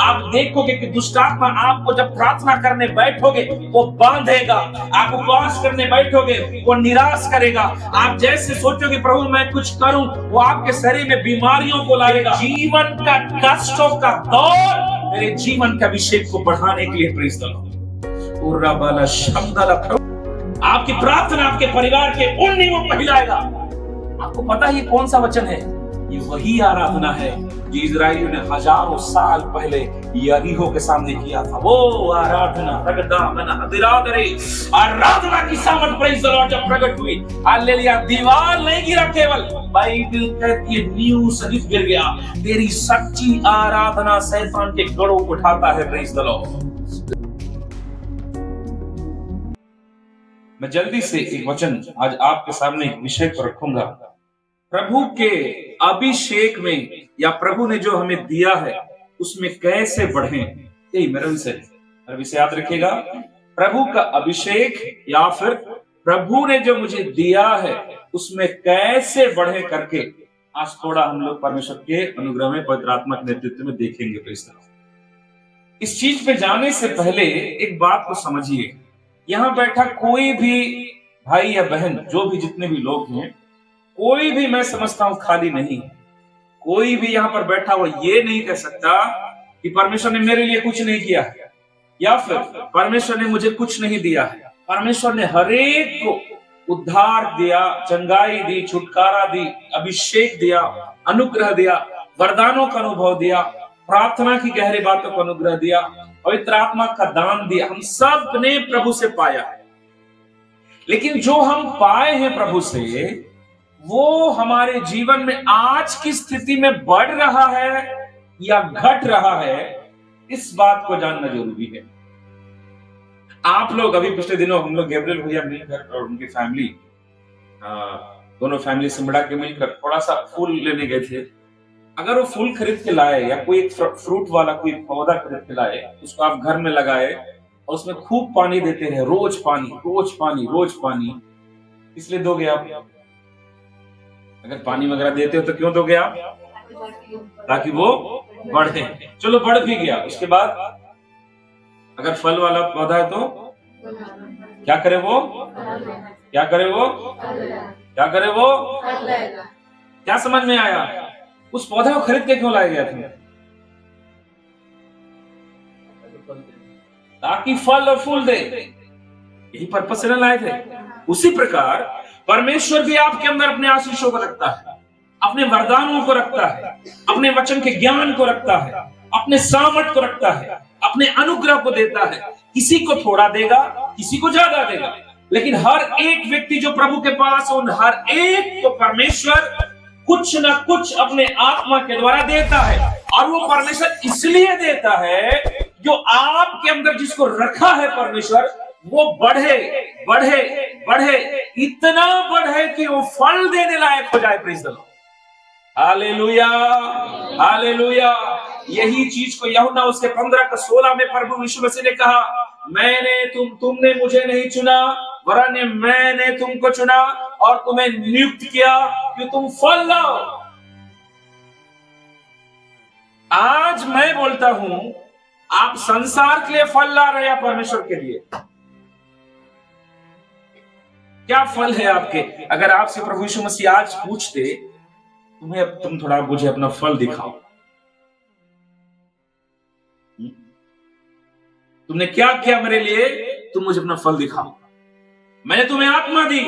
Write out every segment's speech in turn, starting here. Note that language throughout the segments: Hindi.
आप देखोगे कि दुष्ट आत्मा आपको जब प्रार्थना करने बैठोगे वो बांधेगा, आप उपवास करने बैठोगे वो निराश करेगा, आप जैसे सोचोगे प्रभु मैं कुछ करूं वो आपके शरीर में बीमारियों को लाएगा। जीवन का कष्टों का दौर मेरे जीवन के अभिषेक को बढ़ाने के लिए प्रेज़ द लॉर्ड। आपकी प्रार्थना आपके परिवार के उन नींवों को हिलाएगा। आपको पता है कौन सा वचन है? ये वही आराधना है जो इजराइलियों ने हजारों साल पहले यरीहो के सामने किया था। वो आराधना आराधना की सामर्थ प्रेज़ द लॉर्ड जब प्रकट हुई, हालेलुया, दीवार नहीं गिरा, केवल बाइबल कहती है नींव सहित गिर गया। तेरी सच्ची आराधना शैतान के गढ़ों को उठाता है। Praise the Lord. मैं जल्दी से एक वचन आज आपके सामने एक विषय पर रखूंगा। प्रभु के अभिषेक में या प्रभु ने जो हमें दिया है उसमें कैसे बढ़े, यही मेरा विषय है। मेरा विषय याद रखिएगा, प्रभु का अभिषेक या फिर प्रभु ने जो मुझे दिया है उसमें कैसे बढ़े करके आज थोड़ा हम लोग परमेश्वर के अनुग्रह में पवित्र आत्मा के नेतृत्व में देखेंगे। इस चीज पे जाने से पहले एक बात को समझिए, यहां बैठा कोई भी भाई या बहन, जो भी जितने भी लोग हैं, कोई भी मैं समझता हूं खाली नहीं। कोई भी यहां पर बैठा हुआ ये नहीं कह सकता कि परमेश्वर ने मेरे लिए कुछ नहीं किया है या फिर परमेश्वर ने मुझे कुछ नहीं दिया है। परमेश्वर ने हर एक को उद्धार दिया, चंगाई दी, छुटकारा दी, अभिषेक दिया, अनुग्रह दिया, वरदानों का अनुभव दिया, प्रार्थना की गहरी बातों को अनुग्रह दिया, पवित्र आत्मा का दान दिया। हम सब ने प्रभु से पाया है, लेकिन जो हम पाए हैं प्रभु से वो हमारे जीवन में आज की स्थिति में बढ़ रहा है या घट रहा है, इस बात को जानना जरूरी है। आप लोग अभी पिछले दिनों हम लोग गैब्रियल भैया मिलकर और उनकी फैमिली, दोनों फैमिली से मिला के मिलकर थोड़ा सा फूल लेने गए थे। अगर वो फूल खरीद के लाए या कोई एक फ्रूट वाला कोई पौधा खरीद के लाए, उसको आप घर में लगाए और उसमें खूब पानी देते रहे, रोज पानी रोज पानी रोज पानी, इसलिए दोगे आप? अगर पानी वगैरह देते हो तो क्यों दोगे आप? ताकि वो बढ़े। चलो बढ़ भी गया, उसके बाद अगर फल वाला पौधा है तो क्या करे वो? क्या करे वो? क्या करे वो? क्या समझ में आया? उस पौधे को खरीद के क्यों लाया गया था? ताकि फल और फूल दे, यही पर्पस से लाए थे। उसी प्रकार परमेश्वर भी आपके अंदर अपने आशीषों को रखता है, अपने वरदानों को रखता है, अपने वचन के ज्ञान को रखता है, अपने सामर्थ को रखता है, अपने अनुग्रह को देता है। किसी को थोड़ा देगा, किसी को ज्यादा देगा, लेकिन हर एक व्यक्ति जो प्रभु के पास, उन हर एक को परमेश्वर कुछ ना कुछ अपने आत्मा के द्वारा देता है। और वो परमेश्वर इसलिए देता है जो आपके अंदर जिसको रखा है परमेश्वर, वो बढ़े बढ़े बढ़े, इतना बढ़े कि वो फल देने लायक हो जाए। Praise the Lord, hallelujah hallelujah. यही चीज को यूहन्ना उसके 15:16 में प्रभु यीशु मसीह ने कहा, तुमने मुझे नहीं चुना वरन मैंने तुमको चुना और तुम्हें नियुक्त किया कि तुम फल लाओ। आज मैं बोलता हूं, आप संसार के लिए फल ला रहे हैं, परमेश्वर के लिए क्या फल है आपके? अगर आपसे प्रभु यीशु मसीह आज पूछते, तुम थोड़ा मुझे अपना फल दिखाओ, तुमने क्या किया मेरे लिए, तुम मुझे अपना फल दिखाओ। मैंने तुम्हें आत्मा दी,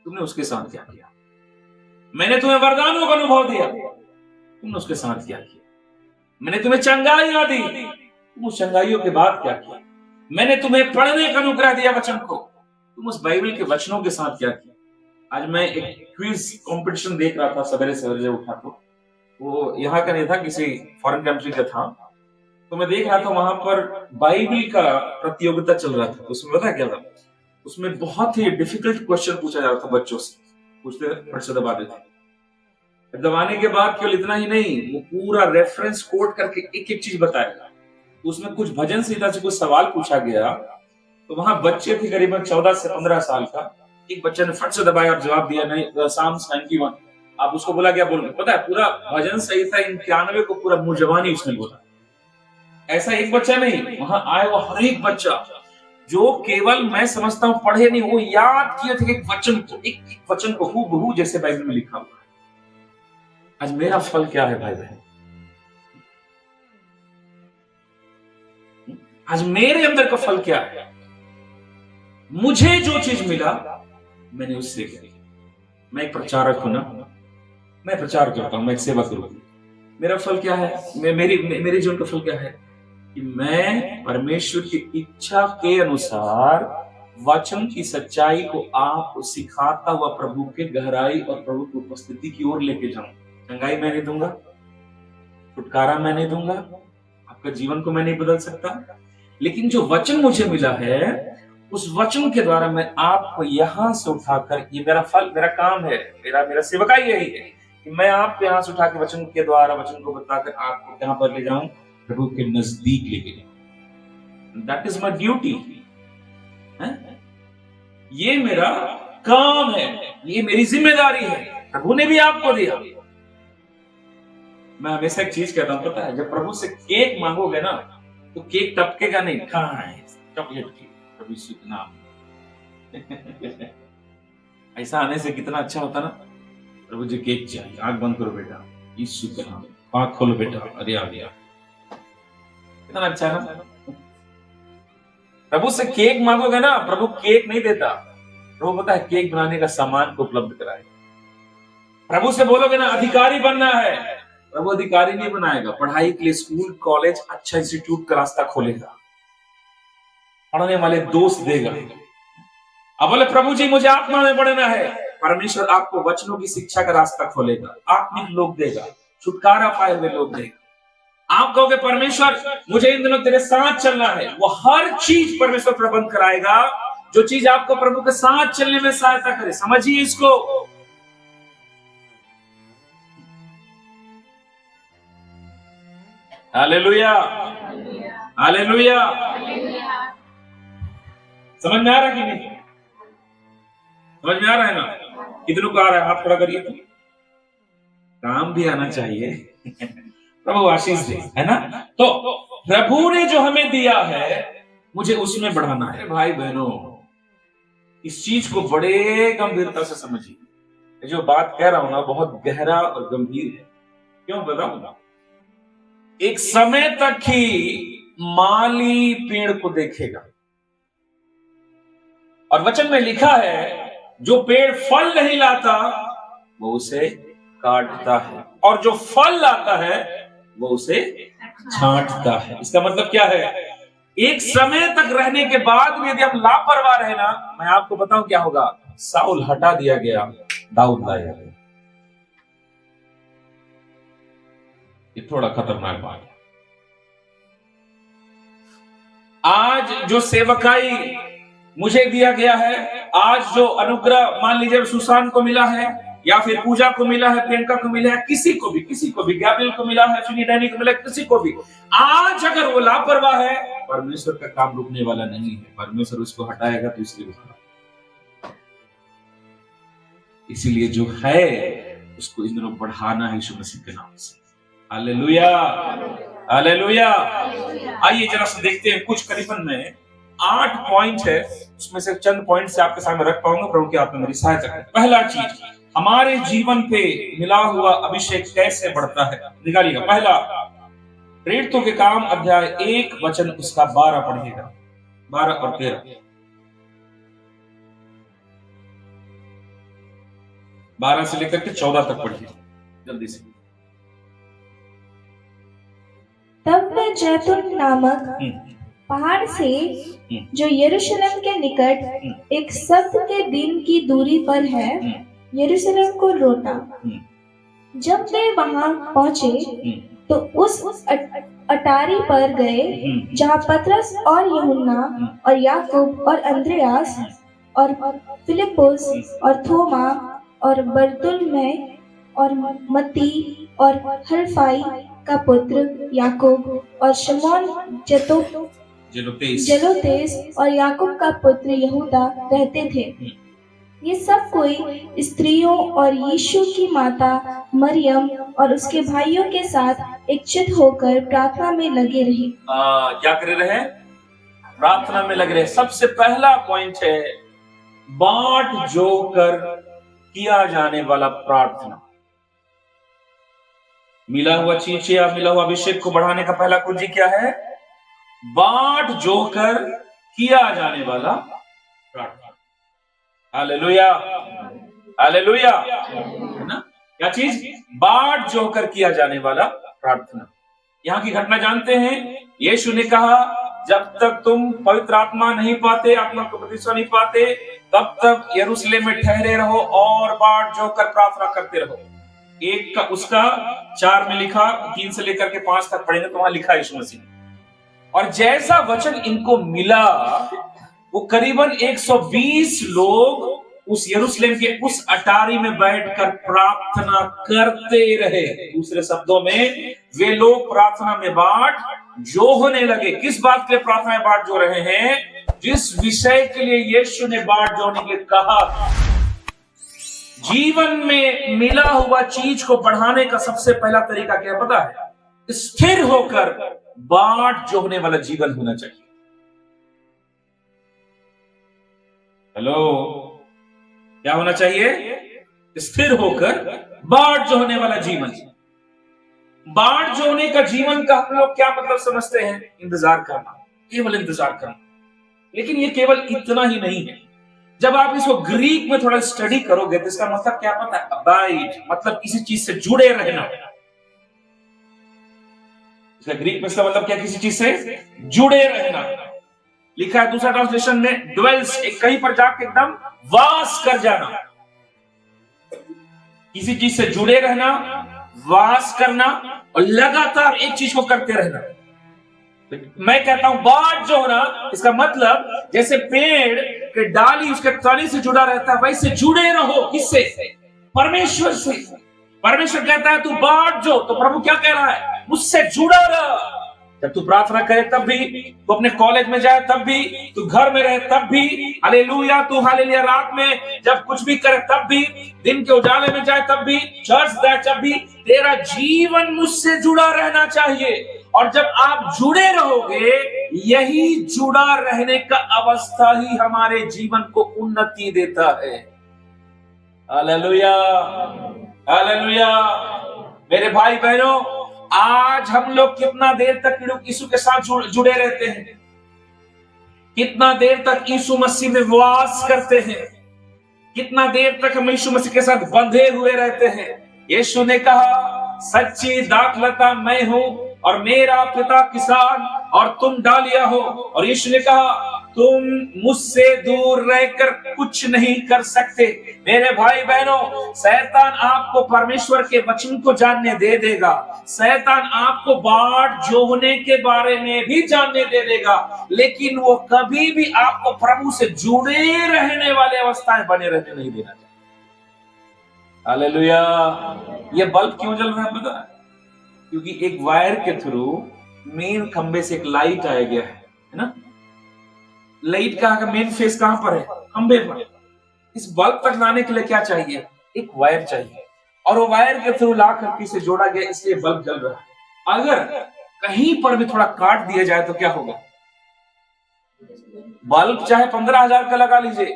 तुमने उसके साथ क्या किया? मैंने तुम्हें वरदानों का अनुभव दिया, तुमने उसके साथ क्या किया? मैंने तुम्हें चंगाइयां दी, तुम उस चंगाइयों के बाद क्या किया? मैंने तुम्हें पढ़ने का अनुग्रह दिया वचन को, तुम उस बाइबल के वचनों के साथ क्या किया? आज मैं एक क्विज कंपटीशन देख रहा था, सवेरे सवेरे उठा तो वो यहाँ का नहीं था, किसी फॉरेन कंट्री का था। तो मैं देख रहा था वहां पर बाइबल का प्रतियोगिता चल रहा था। उसमें पता क्या था? उसमें बहुत ही डिफिकल्ट क्वेश्चन पूछा जा रहा था, बच्चों से पूछते फट दबा देते। दबाने के बाद केवल इतना ही नहीं, वो पूरा रेफरेंस कोट करके एक एक चीज बताएगा। तो उसमें कुछ भजन संहिता से कुछ सवाल पूछा गया, तो वहां बच्चे थे करीबन 14 से 15 साल का। एक बच्चे ने फट से दबाया और जवाब दिया, नहीं साम्स 91। आप उसको बोला क्या बोल, पता है पूरा भजन संहिता 91 को पूरा मुंह जबानी उसने बोला। ऐसा एक बच्चा नहीं, वहां आए वो हर एक बच्चा जो केवल मैं समझता हूं पढ़े नहीं, वो याद किए थे एक वचन को, एक वचन को हूबहू जैसे बाइबल में लिखा हुआ है। आज मेरा फल क्या है भाई बहन? आज मेरे अंदर का फल क्या है? मुझे जो चीज मिला मैंने उससे किया। मैं एक प्रचारक हूं ना, मैं प्रचार करता हूं, मैं एक सेवा करूं। मेरा फल क्या है? मेरे जीवन का फल क्या है? कि मैं परमेश्वर की इच्छा के अनुसार वचन की सच्चाई को आपको सिखाता हुआ प्रभु के गहराई और प्रभु की उपस्थिति की ओर लेके जाऊं। चंगाई मैं नहीं दूंगा, छुटकारा मैं नहीं दूंगा, आपका जीवन को मैं नहीं बदल सकता, लेकिन जो वचन मुझे मिला है उस वचन के द्वारा मैं आपको यहां से उठाकर, ये मेरा फल, मेरा काम है, मेरा सेवकाई यही है कि मैं आपको यहां से उठा के वचन के द्वारा, वचन को बताकर आपको कहां पर ले जाऊं? प्रभु के नजदीक लेके जाऊं। That is my duty. ये मेरा काम है, ये मेरी जिम्मेदारी है, प्रभु ने भी आपको दिया। मैं हमेशा एक चीज कहता हूं, पता है, जब प्रभु से केक मांगोगे ना तो केक टपकेगा नहीं, चॉकलेट की, प्रभु यीशु के नाम। ऐसा आने से कितना अच्छा होता ना। प्रभु जी केक चाहिए, आंख बंद करो बेटा, यीशु के नाम, आंख खोलो बेटा, अरे आ गया, कितना अच्छा है ना। प्रभु से केक मांगोगे ना, प्रभु केक नहीं देता, प्रभु पता है केक बनाने का सामान को उपलब्ध कराए। प्रभु से बोलोगे ना अधिकारी बनना है, प्रभु अधिकारी नहीं बनाएगा, पढ़ाई के लिए स्कूल, कॉलेज, अच्छा इंस्टीट्यूट का रास्ता खोलेगा, पढ़ने वाले दोस्त देगा। अब बोले प्रभु जी मुझे आत्मा में पढ़ना है, परमेश्वर आपको वचनों की शिक्षा का रास्ता खोलेगा, आत्मिक लोग देगा, छुटकारा पाए हुए लोग देगा। आप कहोगे परमेश्वर मुझे इन दिनों तेरे साथ चलना है, वो हर चीज परमेश्वर प्रबंध कराएगा, जो चीज आपको प्रभु के साथ चलने में सहायता करे। समझिए इसको। Hallelujah, hallelujah. समझ में आ रहा कि नहीं? समझ में आ रहा है ना? कितनों को आ रहा है? आप थोड़ा करिए तो, काम भी आना चाहिए। प्रभु आशीष दे, है ना? तो प्रभु ने जो हमें दिया है मुझे उसमें बढ़ाना है। भाई बहनों, इस चीज को बड़े गंभीरता से समझिए। जो बात कह रहा हूं ना बहुत गहरा और गंभीर है। क्यों बताऊंगा? एक समय तक ही माली पेड़ को देखेगा, और वचन में लिखा है जो पेड़ फल नहीं लाता वो उसे काटता है, और जो फल लाता है वो उसे छांटता है। इसका मतलब क्या है? एक समय तक रहने के बाद भी यदि हम लापरवाह रहे ना, मैं आपको बताऊं क्या होगा। साउल हटा दिया गया, दाऊद लाया गया। ये थोड़ा खतरनाक बात है। आज जो सेवकाई मुझे दिया गया है, आज जो अनुग्रह मान लीजिए सुशांत को मिला है, या फिर पूजा को मिला है, प्रियंका को मिला है, किसी को भी, गैब्रियल को मिला है, फिनी डैनी को मिला है, किसी को भी, आज अगर वो लापरवाह है, परमेश्वर का काम रुकने वाला नहीं है। परमेश्वर उसको हटाएगा तो इसलिए रुका। इसीलिए जो है उसको इन दिनों बढ़ाना है यीशु मसीह के नाम से। Hallelujah, hallelujah. आइए जरा से देखते हैं, कुछ करीबन में 8 पॉइंट है, उसमें से चंद पॉइंट से आपके सामने रख पाऊंगा। प्रभु की आप में मेरी सहायता करें। पहला चीज, हमारे जीवन पे मिला हुआ अभिषेक कैसे बढ़ता है, निकालिएगा। पहला, प्रेरितों के काम अध्याय 1 वचन उसका 12 पढ़िएगा, 12 और 13। 12 से लेकर के 14 तक पढ़िए जल्दी से। तब मैं जैतून नामक पहाड़ से जो यरूशलेम के निकट एक सप्त के दिन की दूरी पर है, यरूशलेम को लौटा। जब वे वहां पहुंचे तो उस अटारी पर गए जहां पतरस और यूहन्ना और याकूब और अंद्रयास और फिलिपुस और थोमा और बरतुल्मै और मत्ती और हल्फाई का पुत्र याकूब और शमौन जलोतेस और याकूब का पुत्र यहूदा रहते थे। ये सब कोई स्त्रियों और यीशु की माता मरियम और उसके भाइयों के साथ एकजुट होकर प्रार्थना में लगे रहे। क्या कर रहे हैं? प्रार्थना में लग रहे हैं। सबसे पहला पॉइंट है बांट जोकर किया जाने वाला प्रार्थना। मिला हुआ चीज या मिला हुआ अभिषेक को बढ़ाने का पहला कुंजी क्या है? बांट जोकर किया जाने वाला प्रार्थना। हालेलुया, हालेलुया, है ना? क्या चीज? बांट जोकर किया जाने वाला प्रार्थना। यहाँ की घटना जानते हैं? यीशु ने कहा जब तक तुम पवित्र आत्मा नहीं पाते, आत्मा को प्रतिष्ठा नहीं पाते, तब तक यरूशलेम में ठहरे रहो और बांट जोकर प्रार्थना करते रहो। एक का उसका 4 में लिखा, 3 से लेकर के 5 तक पढ़ेंगे तो वहां लिखा यीशु मसीह। और जैसा वचन इनको मिला वो करीबन 120 लोग उस यरूशलेम के उस अटारी में बैठकर प्रार्थना करते रहे। दूसरे शब्दों में वे लोग प्रार्थना में बांट जो होने लगे। किस बात के लिए प्रार्थना में बांट जो रहे हैं? जिस विषय के लिए यीशु ने बांट जोड़ने के लिए कहा। जीवन में मिला हुआ चीज को बढ़ाने का सबसे पहला तरीका क्या पता है? स्थिर होकर बांट जोड़ने वाला जीवन होना चाहिए। हेलो, क्या होना चाहिए? स्थिर होकर बांट जोड़ने वाला जीवन। बांट जोड़ने का जीवन का हम लोग क्या मतलब समझते हैं? इंतजार करना, केवल इंतजार करना। लेकिन ये केवल इतना ही नहीं है। जब आप इसको ग्रीक में थोड़ा स्टडी करोगे तो इसका मतलब क्या पता है? अबाइड, मतलब किसी चीज से जुड़े रहना। इसका ग्रीक में इसका मतलब क्या? किसी चीज से जुड़े रहना। लिखा है दूसरा ट्रांसलेशन में ड्वेल्स, कहीं पर जाके एकदम वास कर जाना। किसी चीज से जुड़े रहना, वास करना और लगातार एक चीज को करते रहना। मैं कहता हूं बांट जो होना, इसका मतलब जैसे पेड़ के डाली उसके तने से जुड़ा रहता है, वैसे जुड़े रहो। किससे? परमेश्वर से। परमेश्वर कहता है तू बांट जो, तो प्रभु क्या कह रहा है? मुझसे जुड़ा रह। जब तू प्रार्थना करे तब भी, तू अपने कॉलेज में जाए तब भी, तू घर में रहे तब भी, हालेलुया, तू हालेलुया, रात में जब कुछ भी करे तब भी, दिन के उजाले में जाए तब भी, चर्च जाए तब भी, तेरा जीवन मुझसे जुड़ा रहना चाहिए। और जब आप जुड़े रहोगे, यही जुड़ा रहने का अवस्था ही हमारे जीवन को उन्नति देता है। Hallelujah, hallelujah. मेरे भाई बहनों, आज हम लोग कितना देर तक यीशु के साथ जुड़े रहते हैं? कितना देर तक यीशु मसीह में वास करते हैं? कितना देर तक हम यीशु मसीह के साथ बंधे हुए रहते हैं? यीशु ने कहा सच्ची दाखलता मैं हूं और मेरा पिता किसान और तुम डालियां हो। और यीशु ने कहा तुम मुझसे दूर रहकर कुछ नहीं कर सकते। मेरे भाई बहनों, शैतान आपको परमेश्वर के वचन को जानने दे देगा। शैतान आपको बांट जोड़ने के बारे में भी जानने दे देगा, लेकिन वो कभी भी आपको प्रभु से जुड़े रहने वाले अवस्थाएं बने रहने नहीं देना चाहिए। हालेलुया। ये बल्ब क्यों जल रहा है पता है? क्योंकि एक वायर के थ्रू मेन खंबे से एक लाइट आया गया है ना? लाइट का मेन फेस कहां पर है? खंबे पर। इस बल्ब तक लाने के लिए क्या चाहिए? एक वायर चाहिए, और वो वायर के थ्रू ला करके इसे जोड़ा गया, इसलिए बल्ब जल रहा है। अगर कहीं पर भी थोड़ा काट दिया जाए तो क्या होगा? बल्ब चाहे 15,000 का लगा लीजिए,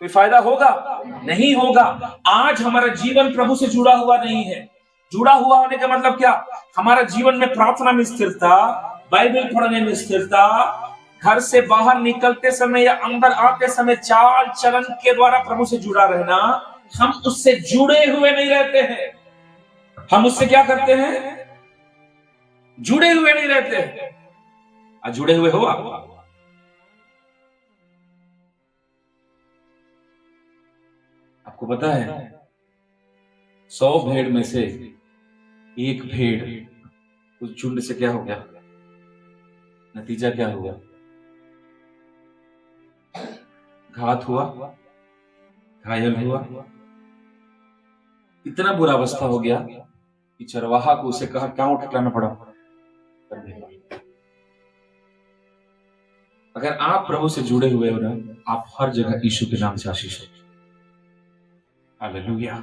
कोई फायदा होगा? नहीं होगा। आज हमारा जीवन प्रभु से जुड़ा हुआ नहीं है। जुड़ा हुआ होने का मतलब क्या? हमारा जीवन में प्रार्थना में स्थिरता, बाइबल पढ़ने में स्थिरता, घर से बाहर निकलते समय या अंदर आते समय चाल चलन के द्वारा प्रभु से जुड़ा रहना। हम उससे जुड़े हुए नहीं रहते हैं। हम उससे क्या करते हैं? जुड़े हुए नहीं रहते हैं। आज जुड़े हुए हो आप? आपको पता है 100 भेड़ में से एक भेड़ उस झुंड से क्या हो गया? नतीजा क्या हुआ? घात हुआ, घायल हुआ। इतना बुरा अवस्था हो गया कि चरवाहा को उसे कहा क्या उठाना पड़ा। अगर आप प्रभु से जुड़े हुए हो ना, आप हर जगह यीशु के नाम से आशीष हो। हालेलुया।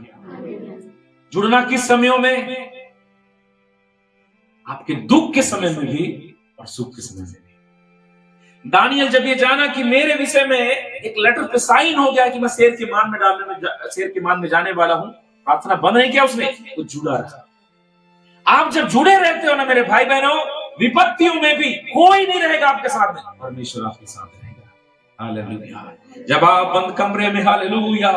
जुड़ना किस समयों में? आपके दुख के समय में भी और सुख के समय में भी। दानियल जब ये जाना कि मेरे विषय में एक लेटर पे साइन हो गया कि मैं शेर के मान में जाने वाला हूं, प्रार्थना बंद नहीं किया उसने, वो जुड़ा रहा। आप जब जुड़े रहते हो ना मेरे भाई बहनों, विपत्तियों में भी कोई नहीं रहेगा आपके साथ में, परमेश्वर आपके साथ रहेगा। हालेलुया। जब आप बंद कमरे में हालेलुया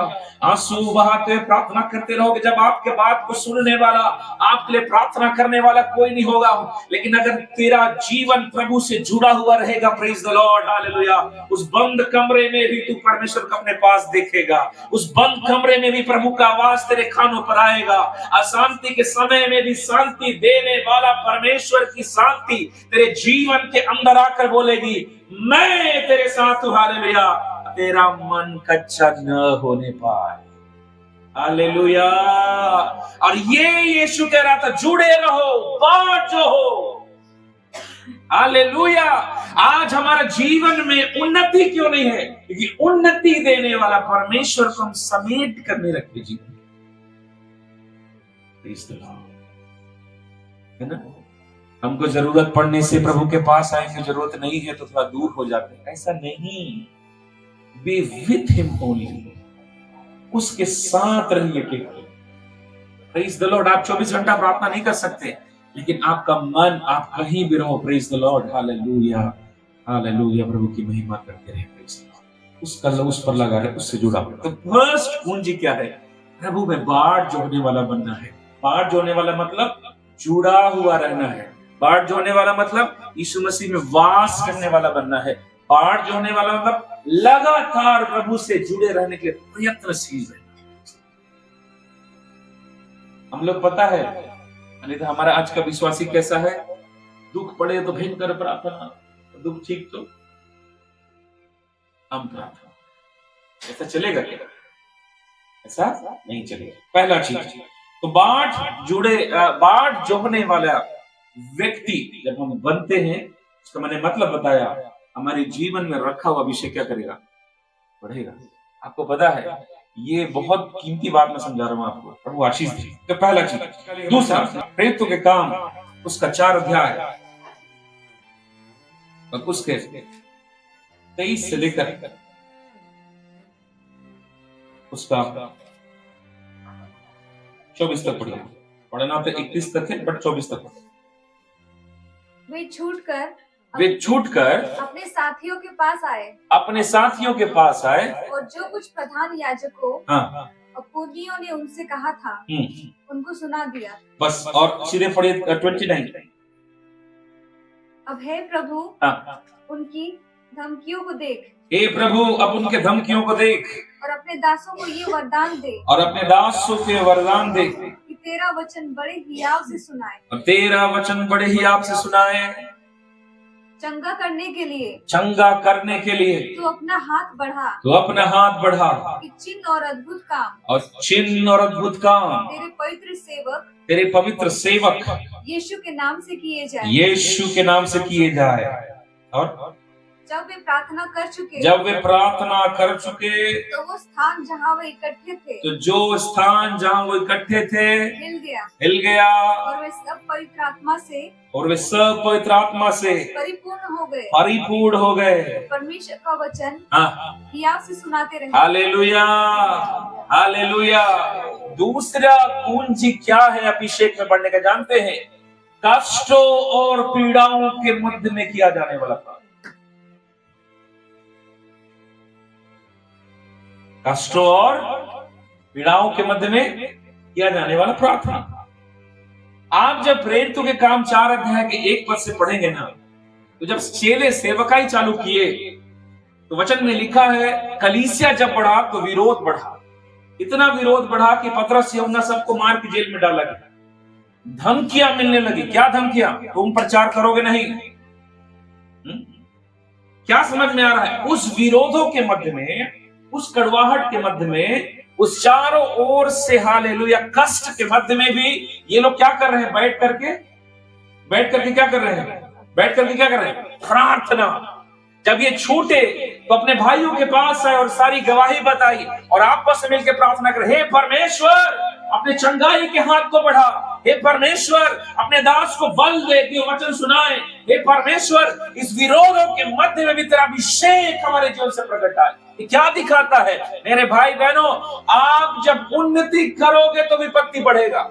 आंसू बहाते प्रार्थना करते रहोगे, जब आपके बात को सुनने वाला, आपके लिए प्रार्थना करने वाला कोई नहीं होगा, लेकिन अगर तेरा जीवन प्रभु से जुड़ा हुआ रहेगा, प्रेज द लॉर्ड, हालेलुया, उस बंद कमरे में भी तू परमेश्वर को अपने पास देखेगा। उस बंद कमरे में भी प्रभु का आवाज तेरे कानों पर आएगा। अशांति के समय में भी शांति देने वाला परमेश्वर की शांति तेरे जीवन के अंदर आकर बोलेगी, मैं तेरे साथ हूं, हालेलुया, तेरा मन कच्चा न होने पाए। हालेलुया। और ये यीशु कह रहा था, जुड़े रहो, बाँट जो हो। हालेलुया। आज हमारा जीवन में उन्नति क्यों नहीं है? क्योंकि उन्नति देने वाला परमेश्वर को हम समेट कर नहीं रखते जीवन, है ना। हमको जरूरत पड़ने से प्रभु के पास आएंगे, जरूरत नहीं है तो थोड़ा दूर हो जाते हैं, ऐसा नहीं। बी विथ हिम ओनली, उसके साथ रहिए केवल। Praise the Lord. आप 24 घंटा प्रार्थना नहीं कर सकते, लेकिन आपका मन, आप कहीं भी रहो, praise the Lord, hallelujah, hallelujah, प्रभु की महिमा करते रहे, प्रेज द लॉर्ड। उसका लव उस पर लगा है, उससे जुड़ा हुआ। तो फर्स्ट पूंजी क्या है? प्रभु में बाढ़ जोड़ने वाला बनना है। बाढ़ जोड़ने वाला मतलब जुड़ा हुआ रहना है। बाढ़ जोड़ने वाला मतलब यीशु मसीह में वास करने वाला बनना है। बाढ़ जोड़ने वाला मतलब लगातार प्रभु से जुड़े रहने के प्रयत्नशील रहना। हम लोग पता है, नहीं तो हमारा आज का विश्वासी कैसा है? दुख पड़े तो भयंकर प्रार्थना, दुख ठीक तो हम प्रार्थना। ऐसा चलेगा क्या? ऐसा नहीं चलेगा। पहला चीज तो बाढ़ जोड़ने वाला व्यक्ति जब हम बनते हैं, उसका मैंने मतलब बताया, हमारे जीवन में रखा हुआ विषय क्या करेगा? बढ़ेगा। आपको पता है, ये बहुत कीमती बात मैं समझा रहा हूं आपको, प्रभु आशीष दी। तो पहला चीज। दूसरा, प्रेरितों के काम उसका 4 अध्याय और उसके 23 से लेकर उसका 24 तक पढ़िए। पढ़ना तो 31 तक है, बट 24 तक। वे छूटकर अपने साथियों के पास आए और जो कुछ प्रधान याजकों और पुर्नियों ने उनसे कहा था उनको सुना दिया। बस। और सीधे पढ़िए 29। अब हे प्रभु, उनकी धमकियों को देख। हे प्रभु, अब उनके धमकियों को देख और अपने दासों को ये वरदान दे। और अपने दासों के वरदान दे कि तेरा वचन बड़े हियाव से सुनाए। और तेरा वचन बड़े हियाव से सुनाए। चंगा करने के लिए तू अपना हाथ बढ़ा। कि चिन्ह और अद्भुत काम तेरे पवित्र सेवक यीशु के नाम से किए जाए। और जब वे प्रार्थना कर चुके तो वो स्थान जहाँ वो इकट्ठे थे, तो जो स्थान जहाँ वो इकट्ठे थे हिल गया और वे सब पवित्र आत्मा से परिपूर्ण हो गए। परमेश्वर का वचन हियाव से सुनाते रहे। Hallelujah, hallelujah. दूसरा कुंजी क्या है अभिषेक में बढ़ने का? जानते हैं, कष्टों और पीड़ाओं के मध्य में किया जाने वाला प्रार्थना। कष्टों और पीड़ाओं के मध्य में किया जाने वाला प्रार्थना। आप जब प्रेरितों के काम 4 अध्याय के 1 पद से पढ़ेंगे ना, तो जब चेले सेवकाई चालू किए तो वचन में लिखा है, कलीसिया जब बढ़ा तो विरोध बढ़ा। इतना विरोध बढ़ा कि पतरस यूहन्ना सबको मार के जेल में डाला गया। धमकियां मिलने लगी। क्या धमकियां? तुम प्रचार करोगे नहीं। क्या समझ में आ रहा है? उस विरोधों के मध्य में, उस कड़वाहट के मध्य में, उस चारों ओर से हालेलुया कष्ट के मध्य में भी ये लोग क्या कर रहे हैं? बैठ करके क्या कर रहे हैं? प्रार्थना। जब ये छूटे तो अपने भाइयों के पास आए और सारी गवाही बताई और आपस में मिलकर प्रार्थना करें, हे परमेश्वर अपने चंगाई के हाथ को बढ़ा, हे परमेश्वर अपने दास को बल दे कि वचन सुनाए, हे परमेश्वर इस विरोधों के मध्य में भी तेरा अभिषेक हमारे जीवन से प्रकट आए। ये क्या दिखाता है मेरे भाई बहनों, आप जब उन्नति करोगे तो विपत्ति बढ़ेगा।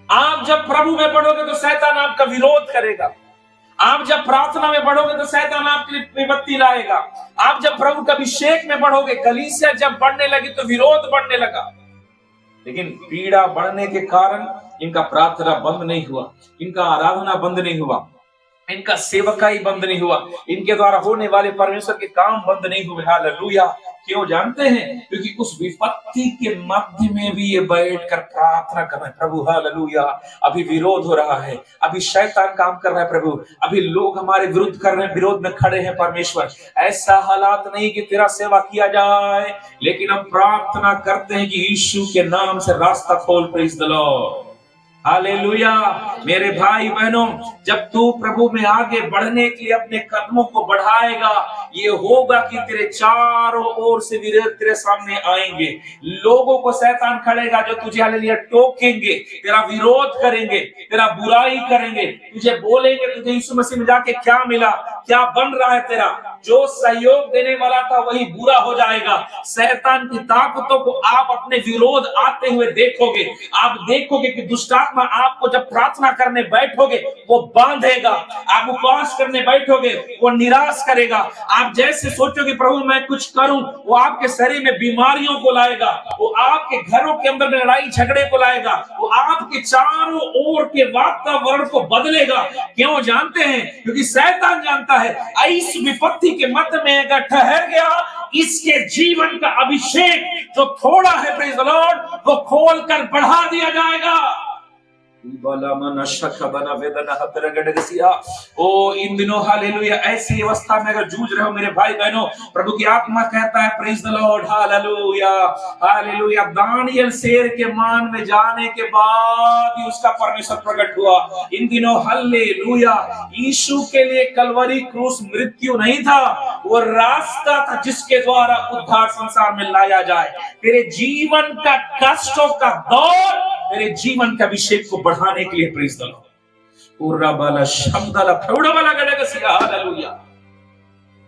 आप जब प्रभु में बढ़ोगे तो शैतान आपका विरोध करेगा। आप जब प्रार्थना में बढ़ोगे तो शैतान आपके लिए विपत्ति लाएगा। आप जब प्रभु के अभिषेक में बढ़ोगे, कलीसिया जब बढ़ने लगी तो विरोध बढ़ने लगा। लेकिन पीड़ा बढ़ने के कारण इनका प्रार्थना बंद नहीं हुआ, इनका आराधना बंद नहीं हुआ, इनका सेवकाई बंद नहीं हुआ, इनके द्वारा होने वाले परमेश्वर के काम बंद नहीं हुए। हालेलुया। क्यों जानते हैं? क्योंकि उस विपत्ति के मध्य में भी ये बैठकर प्रार्थना कर रहे हैं, प्रभु हालेलुया अभी विरोध हो रहा है, अभी शैतान काम कर रहा है प्रभु, अभी लोग हमारे विरुद्ध कर रहे हैं, विरोध में खड़े हैं परमेश्वर। ऐसा हालात नहीं कि तेरा सेवा किया जाए, लेकिन हम प्रार्थना करते हैं कि यीशु के नाम से रास्ता खोल। Praise the Lord. हालेलुया। मेरे भाई बहनों, जब तू प्रभु में आगे बढ़ने के लिए अपने कदमों को बढ़ाएगा, ये होगा कि तेरे चारों ओर से विरोध तेरे सामने आएंगे। लोगों को शैतान खड़ेगा जो तुझे हालेलुया टोकेंगे, तेरा विरोध करेंगे, तेरा बुराई करेंगे, तुझे बोलेंगे तुझे यीशु मसीह में जाके क्या मिला, क्या बन रहा है तेरा। जो सहयोग देने वाला था वही बुरा हो जाएगा। शैतान की ताकतों को आप अपने विरोध आते हुए देखोगे। आप देखोगे कि दुष्टात्मा आपको जब प्रार्थना करने बैठोगे वो बांधेगा, आप उपवास करने बैठोगे वो निराश करेगा। आप जैसे सोचोगे प्रभु मैं कुछ करूं, वो आपके शरीर में बीमारियों को लाएगा, वो आपके घरों के अंदर में लड़ाई झगड़े को लाएगा, वो आपके चारों ओर के वातावरण को बदलेगा। क्यों जानते हैं? क्योंकि शैतान जानता है इस विपत्ति के मध्य में अगर ठहर गया, इसके जीवन का अभिषेक जो थोड़ा है प्रेज़ द लॉर्ड वो खोल कर बढ़ा दिया जाएगा। ओ इन दिनों हालेलुया ऐसी अवस्था में अगर जूझ रहे हो मेरे भाई बहनों, प्रभु की आत्मा कहता है praise the Lord hallelujah hallelujah. Daniel शेर के मान में जाने के बाद ही उसका परमेश्वर प्रकट हुआ। इन दिनों हालेलुया यीशु के लिए कलवरी क्रूस मृत्यु नहीं था, वो रास्ता था जिसके द्वारा उद्धार संसार में लाया जाए। तेरे जीवन का कष्टों का दौर तेरे जीवन के अभिषेक को बढ़ाने के लिए प्रेज़ द लॉर्ड।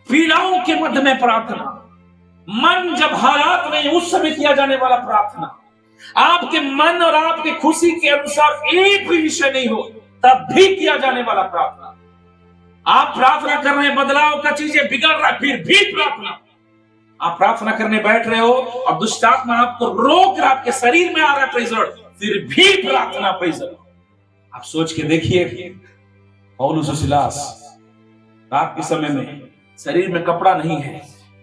पीड़ाओं के मध्य में प्रार्थना, मन जब हालात में उस समय किया जाने वाला प्रार्थना, आपके मन और आपके खुशी के अनुसार एक भी विषय नहीं हो तब भी किया जाने वाला प्रार्थना। आप प्रार्थना कर रहे हैं, बदलाव का चीजें बिगड़ रहा है, फिर भी प्रार्थना। आप प्रार्थना करने बैठ रहे हो और दुष्टात्मा आपको रोक रहा, आपके शरीर में आ रहा है प्रेज़ द लॉर्ड, फिर भी प्रार्थना प्रेज़ द लॉर्ड। आप सोच के देखिए पौलुस और सिलास रात के समय में शरीर में कपड़ा नहीं है,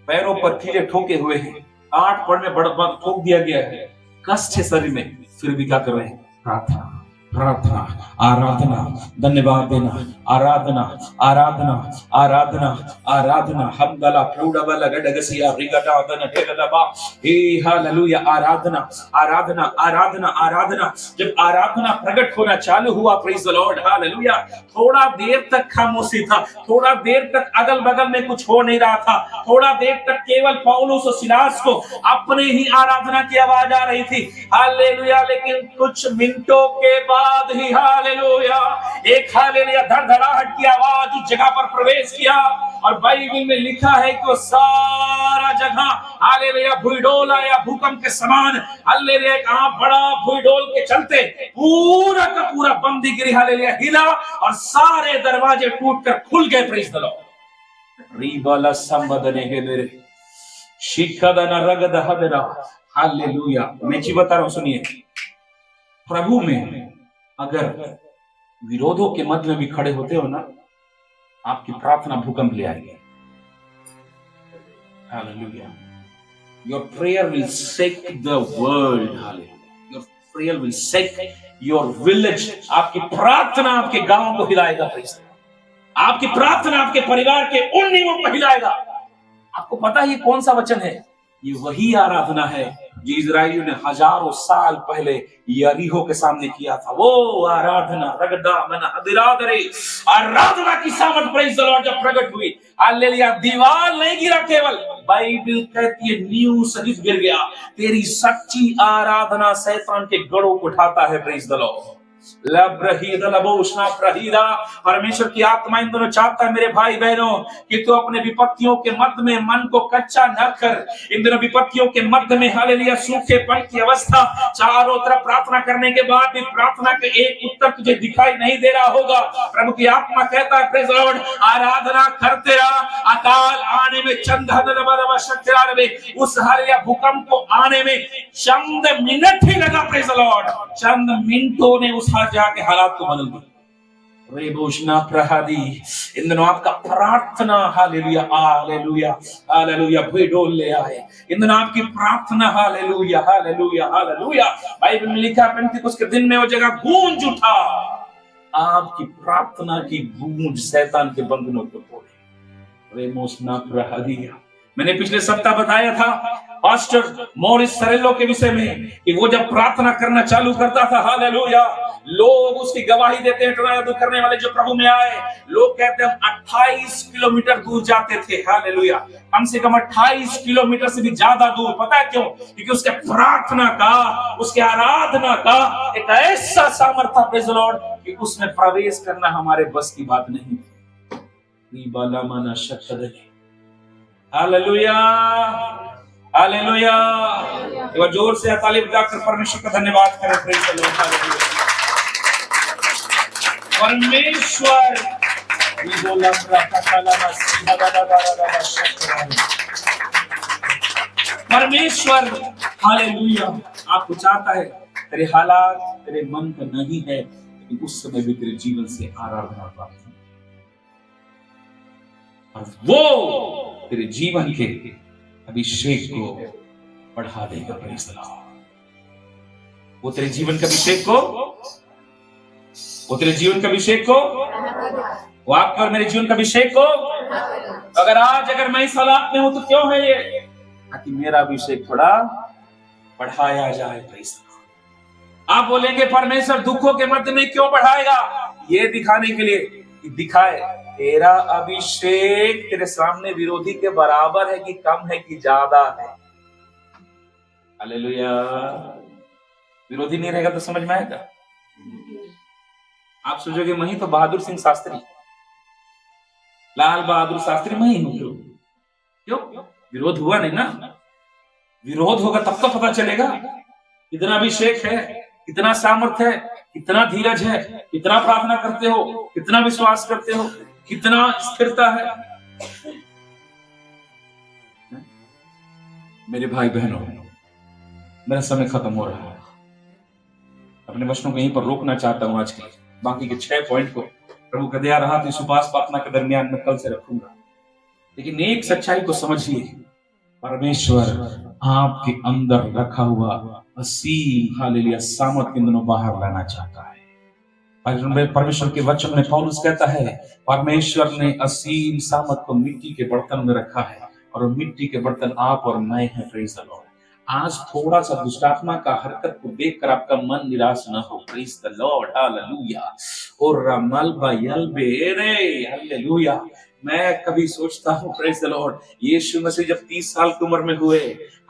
पैरों पर कीले ठोके हुए हैं, 8 पड़ में बड़ा ठोक दिया गया है, कष्ट है शरीर में, फिर भी क्या कर रहे हैं? प्रार्थना प्रार्थना आराधना, धन्यवाद देना, आराधना आराधना आराधना आराधना। हमदला फ्लूडबला गडगसिया रिगडादन हेगदबा हे हालेलुया। आराधना आराधना आराधना आराधना। जब आराधना प्रकट होना चालू हुआ प्रेज़ द लॉर्ड हालेलुया, थोड़ा देर तक खामोशी था, थोड़ा देर तक अगल बगल में कुछ हो नहीं रहा था, थोड़ा देर तक केवल पौलुस और सिलास को अपने ही आराधना की आवाज आ रही थी हालेलुया। लेकिन कुछ मिनटों के बाद ही हालेलुया एक हालेलुया धड़धड़ाहट की आवाज उस जगह पर प्रवेश किया, और बाइबल में लिखा है कि वो सारा जगह हालेलुया भूडोल या भूकंप के समान हालेलुया एक बड़ा भूडोल के चलते पूरा का पूरा बंदीगिरी हालेलुया हिला और सारे दरवाजे टूटकर खुल गए। Praise the Lord. रीबाला संबदने के मेरे शिखदना रगद हदरा हालेलुया। मैं जी बता रहा हूं, सुनिए, प्रभु में अगर विरोधों के मध्य में भी खड़े होते हो ना, आपकी प्रार्थना भूकंप ले आएगी। Hallelujah. Your prayer will shake the world. Hallelujah. Your prayer will shake your village. आपकी प्रार्थना आपके गांव को हिलाएगा। आपकी प्रार्थना आपके परिवार के उन नींवों को हिलाएगा। आपको पता है ये कौन सा वचन है? ये वही आराधना है जो इजराइलियों ने हजारों साल पहले यरीहो के सामने किया था, वो आराधना रगदा मना दिरादरे आराधना की सामर्थ प्रेज़ द लॉर्ड जब प्रकट हुई, हालेलुया, दीवार नहीं गिरा, केवल बाइबल कहती है नींव सहित गिर गया। तेरी सच्ची आराधना शैतान के गढ़ों को उठाता है। Praise the Lord. परमेश्वर की आत्मा इन दोनों चाहता है मेरे भाई बहनों कि तू अपने विपत्तियों के मध्य में मन को कच्चा न कर। इन दोनों विपत्तियों के मध्य में हालेलुया सूखेपन की अवस्था, चारों तरफ प्रार्थना करने के बाद भी प्रार्थना के एक उत्तर तुझे दिखाई नहीं दे रहा होगा। प्रभु की आत्मा कहता है प्रेज़ द लॉर्ड, आराधना करते रहा। अकाल आने में उस हालेलुया भूकंप को आने में चंद मिनट ही लगा। प्रेज़ द लॉर्ड, चंद मिनटों ने उस जाके हालात को बदल दिया। रेबोशना प्रहादी, इन दिनों आपका प्रार्थना हालेलुया हालेलुया हालेलुया भुई डोल ले आए। इन दिनों आपकी प्रार्थना हालेलुया हालेलुया हालेलुया, बाइबल में लिखा है पेंतिकुस्त के दिन में वो जगह गूंज उठा। आपकी प्रार्थना की गूंज शैतान के बंधनों को तोड़े। रेबोशना प्रहादिया, मैंने पिछले सप्ताह बताया था पास्टर मॉरिस सरेलो के विषय में कि वो जब प्रार्थना करना चालू करता था, हालेलुया, लोग उसकी गवाही देते हैं। टोना करने वाले जो प्रभु में आए, लोग कहते हैं 28 किलोमीटर दूर जाते थे। हालेलुया, कम से कम 28 किलोमीटर से भी ज्यादा दूर। पता है क्यों? क्योंकि उसके प्रार्थना का, उसके आराधना का एक ऐसा सामर्थ्य था प्रेज़ द लॉर्ड कि उसमें प्रवेश करना हमारे बस की बात नहीं थी। बालामाना शक्ति, हालेलुया हालेलुया। एक बार जोर से ताली बजाकर परमेश्वर का धन्यवाद करें। Praise the Lord, hallelujah. परमेश्वर परमेश्वर हालेलुया आपको चाहता है। तेरे हालात तेरे मन का नहीं है, लेकिन उस समय भी तेरे जीवन से आराधना प्राप्त हो, और वो तेरे जीवन के अभिषेक को बढ़ा देगा। प्रेज़ द लॉर्ड, वो तेरे जीवन के अभिषेक को, वो तेरे जीवन के अभिषेक को, वो आपके और मेरे जीवन के अभिषेक को, अगर मैं इस हालात में हूं तो क्यों है ये? ताकि मेरा अभिषेक थोड़ा बढ़ाया जाए। Praise the Lord. आप बोलेंगे परमेश्वर दुखों के मध्य में क्यों बढ़ाएगा? ये दिखाने के लिए कि दिखाए तेरा अभिषेक तेरे सामने विरोधी के बराबर है कि कम है कि ज्यादा है। हालेलुया। विरोधी नहीं रहेगा तो समझ में आएगा। आप सोचोगे मैं ही तो बहादुर सिंह शास्त्री, लाल बहादुर शास्त्री मैं ही हूं। क्यों? विरोध हुआ नहीं ना। विरोध होगा तब तो पता चलेगा कितना अभिषेक है, कितना सामर्थ्य है, कितना धीरज है, कितना प्रार्थना करते हो, कितना विश्वास करते हो, कितना स्थिरता है। मेरे भाई बहनों, मेरा समय खत्म हो रहा है। अपने वचनों को यहीं पर रोकना चाहता हूं। आज के बाकी के 6 पॉइंट को प्रभु का दया रहा तो सुपास प्रार्थना के दरमियान में कल से रखूंगा। लेकिन एक सच्चाई को समझिए, परमेश्वर आपके अंदर रखा हुआ असीम हालेलुया सामर्थ इन दिनों बाहर लाना चाहता है। परमेश्वर के वचन में पौलुस कहता है परमेश्वर ने असीम सामर्थ को मिट्टी के बर्तन में रखा है, और मिट्टी के बर्तन आप और मैं हैं। Praise the Lord. आज थोड़ा सा दुष्टात्मा का हरकत को देखकर आपका मन निराश न हो। Praise the Lord, hallelujah. और रमल बयल बेरे, हालेलुया। मैं कभी सोचता हूँ प्रेज़ द लॉर्ड, यीशु मसीह जब 30 साल की उम्र में हुए,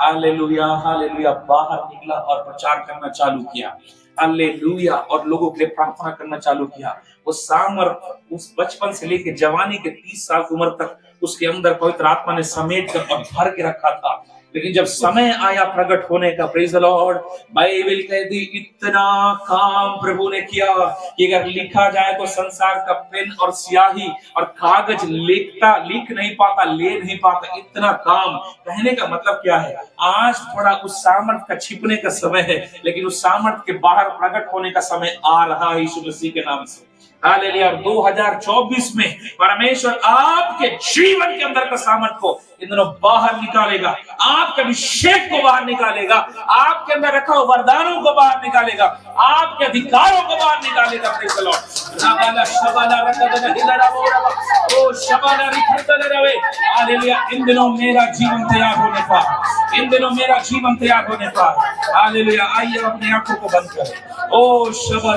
हालेलुया हालेलुया, बाहर निकला और प्रचार करना चालू किया, हालेलुया, और लोगों के लिए प्रार्थना करना चालू किया। वो सामर्थ उस बचपन से लेकर जवानी के 30 साल की उम्र तक उसके अंदर पवित्र आत्मा ने समेट कर और भर के रखा था। लेकिन जब समय आया प्रकट होने का, प्रेज़ द लॉर्ड, बाइबल कहती इतना काम प्रभु ने किया कि अगर लिखा जाए तो संसार का पेन और स्याही और कागज लिख नहीं पाता, ले नहीं पाता, इतना काम। कहने का मतलब क्या है? आज थोड़ा उस सामर्थ का छिपने का समय है, लेकिन उस सामर्थ के बाहर प्रकट होने का समय आ रहा है यीशु मसीह के नाम से। हालेलुया। 2024 में परमेश्वर आपके जीवन के अंदर का सामर्थ को इन दिनों बाहर निकालेगा, आपके अभिषेक को बाहर निकालेगा, आपके अंदर रखा हुआ वरदानों को बाहर निकालेगा, आपके अधिकारों को बाहर निकालेगा। Praise the Lord. शबाला शबाला रकदना हिलरा बोरा ओ शबाला रिखतले रवे। हालेलुया। इन दिनों मेरा जीवन तैयार होने पर, इन दिनों मेरा जीवन तैयार होने पर, हालेलुया। आइए अपनी आंखों को बंद करें। ओ शबा